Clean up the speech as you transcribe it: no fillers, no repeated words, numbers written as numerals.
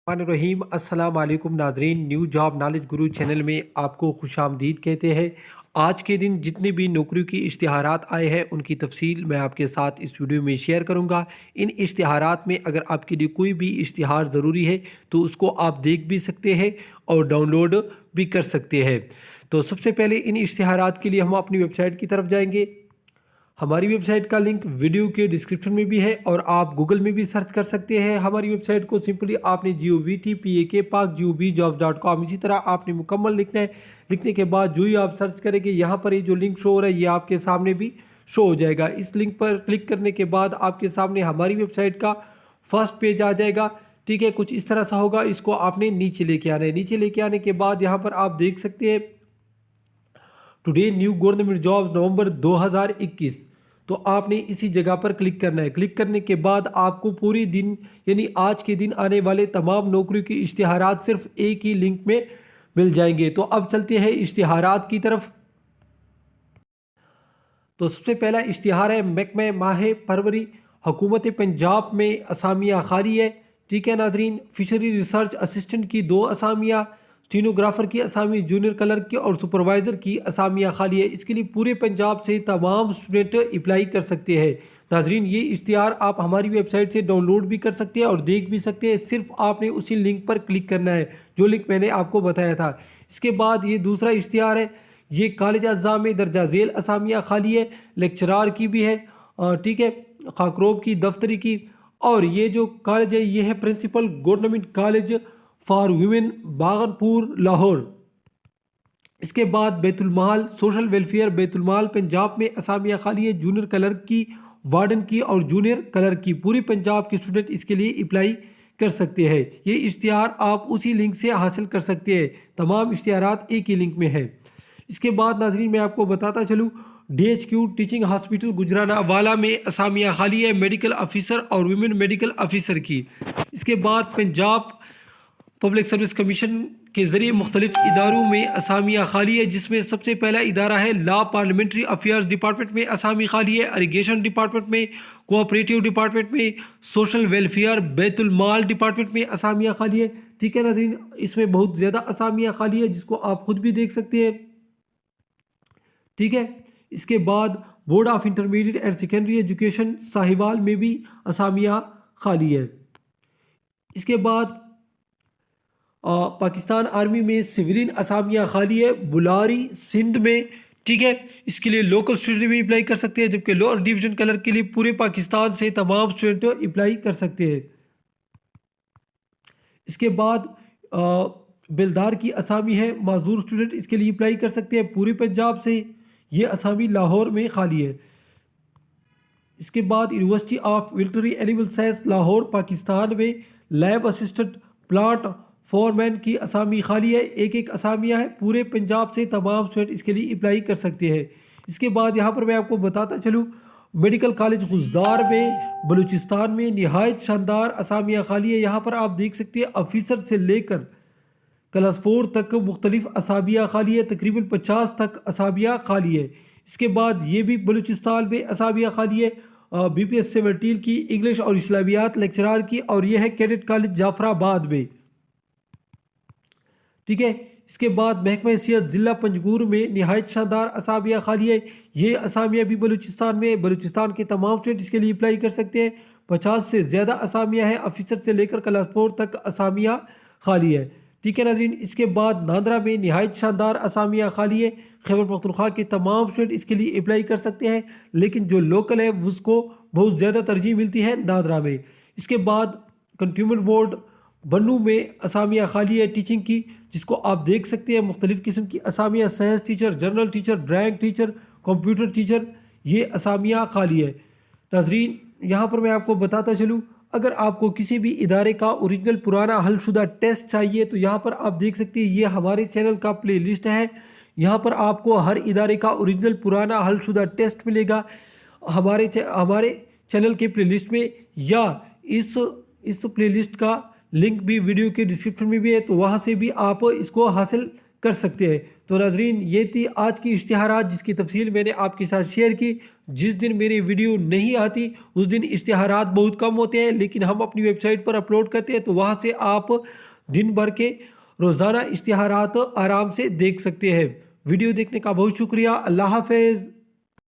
रहीम अस्सलाम वालेकुम नाजरीन। न्यू जॉब नॉलेज गुरु चैनल में आपको खुश आमदीद कहते हैं। आज के दिन जितने भी नौकरियों की इश्तिहारात आए हैं उनकी तफसील मैं आपके साथ इस वीडियो में शेयर करूंगा। इन इश्तिहारात में अगर आपके लिए कोई भी इश्तिहार ज़रूरी है तो उसको आप देख भी सकते हैं और डाउनलोड भी कर सकते हैं। तो सबसे पहले इन इश्तिहारात के लिए हम अपनी वेबसाइट की तरफ जाएंगे। हमारी वेबसाइट का लिंक वीडियो के डिस्क्रिप्शन में भी है और आप गूगल में भी सर्च कर सकते हैं। हमारी वेबसाइट को सिंपली आपने GOVTPAK इसी तरह आपने मुकम्मल लिखना है। लिखने के बाद जो ही आप सर्च करेंगे यहाँ पर ये जो लिंक शो हो रहा है ये आपके सामने भी शो हो जाएगा। इस लिंक पर क्लिक करने के बाद आपके सामने हमारी वेबसाइट का फर्स्ट पेज आ जाएगा। ठीक है, कुछ इस तरह सा होगा। इसको आपने नीचे लेके आना है। नीचे लेके आने के बाद यहाँ पर आप देख सकते हैं टुडे न्यू गवर्नमेंट जॉब नवंबर 2021। तो आपने इसी जगह पर क्लिक करना है। क्लिक करने के बाद आपको पूरी दिन यानी आज के दिन आने वाले तमाम नौकरियों की इश्तिहारात सिर्फ एक ही लिंक में मिल जाएंगे। तो अब चलते हैं इश्तिहारात की तरफ। तो सबसे पहला इश्तिहार है महकमे माह फरवरी हुकूमत पंजाब में असामियाँ खाली है। ठीक है नाजरीन, फिशरी रिसर्च असिस्टेंट की 2 असामियाँ, स्टीनोग्राफर की असामी, जूनियर क्लर्क की और सुपरवाइज़र की असामियाँ खाली है। इसके लिए पूरे पंजाब से तमाम स्टूडेंट अप्लाई कर सकते हैं। नाजरीन, ये इश्तिहार आप हमारी वेबसाइट से डाउनलोड भी कर सकते हैं और देख भी सकते हैं। सिर्फ आपने उसी लिंक पर क्लिक करना है जो लिंक मैंने आपको बताया था। इसके बाद ये दूसरा इश्तिहार है, ये कॉलेज अज़ा में दर्जा झेल असामियाँ खाली है, लेक्चरार की भी है। ठीक है, खाकरोब की, दफ्तरी की। और ये जो कॉलेज है ये है principal government college for women Bagarpur Lahore. इसके बाद बैतुलमाल सोशल वेलफेयर बैतुलमाल पंजाब में असामियाँ खाली है, जूनियर क्लर्क की, वार्डन की और जूनियर क्लर्क की। पूरे पंजाब के स्टूडेंट इसके लिए अप्लाई कर सकते हैं। ये इश्तिहार आप उसी लिंक से हासिल कर सकते हैं। तमाम इश्तिहारात एक ही लिंक में है। इसके बाद नाजरीन मैं आपको बताता चलूँ, DHQ टीचिंग हॉस्पिटल गुजराना वाला में असामियाँ खाली है, मेडिकल ऑफिसर और वुमेन मेडिकल ऑफिसर की। इसके बाद पंजाब पब्लिक सर्विस कमीशन के ज़रिए मुख्तलिफ इदारों में असामियाँ खाली है, जिसमें सबसे पहला इदारा है लॉ पार्लियामेंट्री अफेयर्स डिपार्टमेंट में असामी खाली है, इरिगेशन डिपार्टमेंट में, कोऑपरेटिव डिपार्टमेंट में, सोशल वेलफेयर बैतुलमाल डिपार्टमेंट में असामियाँ खाली है। ठीक है नाज़रीन, इसमें बहुत ज़्यादा असामियाँ खाली है जिसको आप खुद भी देख सकते हैं। ठीक है, इसके बाद board of intermediate and secondary education Sahiwal में भी असामियाँ खाली है। इसके बाद पाकिस्तान आर्मी में सिविलियन असामियाँ खाली है, बुलारी सिंध में। ठीक है, इसके लिए लोकल स्टूडेंट भी अप्लाई कर सकते हैं, जबकि लोअर डिवीजन क्लर्क के लिए पूरे पाकिस्तान से तमाम स्टूडेंट अप्लाई कर सकते हैं। इसके बाद बेलदार की असामी है, माजूर स्टूडेंट इसके लिए अप्लाई कर सकते हैं पूरे पंजाब से। ये असामी लाहौर में खाली है। इसके बाद university of military animal science Lahore Pakistan में लैब असिस्टेंट प्लांट फॉरमैन की असामी खाली है। एक एक असामियाँ है, पूरे पंजाब से तमाम स्टूडेंट इसके लिए अप्लाई कर सकते हैं। इसके बाद यहाँ पर मैं आपको बताता चलूँ, मेडिकल कॉलेज गुजदार में बलूचिस्तान में नहायत शानदार असामियाँ खाली है। यहाँ पर आप देख सकते हैं ऑफिसर से लेकर क्लास 4 तक मुख्तलिफ असामियाँ खाली है, तकरीबन 50 तक असामियाँ खाली है। इसके बाद ये भी बलूचिस्तान में असामियाँ खाली है, BPS 17 की इंग्लिश और इस्लामियात लेक्चरार की, और ये है कैडेट कॉलेज जाफराबाद में। ठीक है, इसके बाद महकमा सेहत ज़िला पंजगुर में नहायत शानदार असामियाँ खाली है। ये असामियाँ भी बलूचिस्तान में, बलूचिस्तान के तमाम स्टूडेंट इसके लिए अप्लाई कर सकते हैं। 50 से ज़्यादा असामियाँ हैं, ऑफिसर से लेकर क्लास 4 तक असामियाँ खाली है। ठीक है नाज़रीन, इसके बाद नादरा में नहायत शानदार असामियाँ खाली है। खैबर पख्तूनख्वा के तमाम स्टूडेंट इसके लिए अप्लाई कर सकते हैं, लेकिन जो लोकल है उसको बहुत ज़्यादा तरजीह मिलती है नादरा में। इसके बाद कंट्यूमर बोर्ड बन्नू में असामियाँ खाली है टीचिंग की, जिसको आप देख सकते हैं। मुख्तलिफ़ किस्म की असामियाँ, science teacher, general teacher, drawing teacher, computer teacher, ये असामियाँ खाली है। नाजरीन, यहाँ पर मैं आपको बताता चलूँ, अगर आपको किसी भी इदारे का ओरिजिनल पुराना हलशुदा टेस्ट चाहिए तो यहाँ पर आप देख सकते हैं, ये हमारे चैनल का प्ले लिस्ट है। यहाँ पर आपको हर इदारे का ओरिजिनल पुराना हलशुदा टेस्ट मिलेगा हमारे चैनल के प्ले लिस्ट में, या इस प्ले लिस्ट का लिंक भी वीडियो के डिस्क्रिप्शन में भी है, तो वहाँ से भी आप इसको हासिल कर सकते हैं। तो नाजरीन, ये थी आज की इश्तिहारात जिसकी तफसील मैंने आपके साथ शेयर की। جس دن میری ویڈیو نہیں آتی اس دن اشتہارات بہت کم ہوتے ہیں، لیکن ہم اپنی ویب سائٹ پر اپلوڈ کرتے ہیں تو وہاں سے آپ دن بھر کے روزانہ اشتہارات آرام سے دیکھ سکتے ہیں۔ ویڈیو دیکھنے کا بہت شکریہ۔ اللہ حافظ۔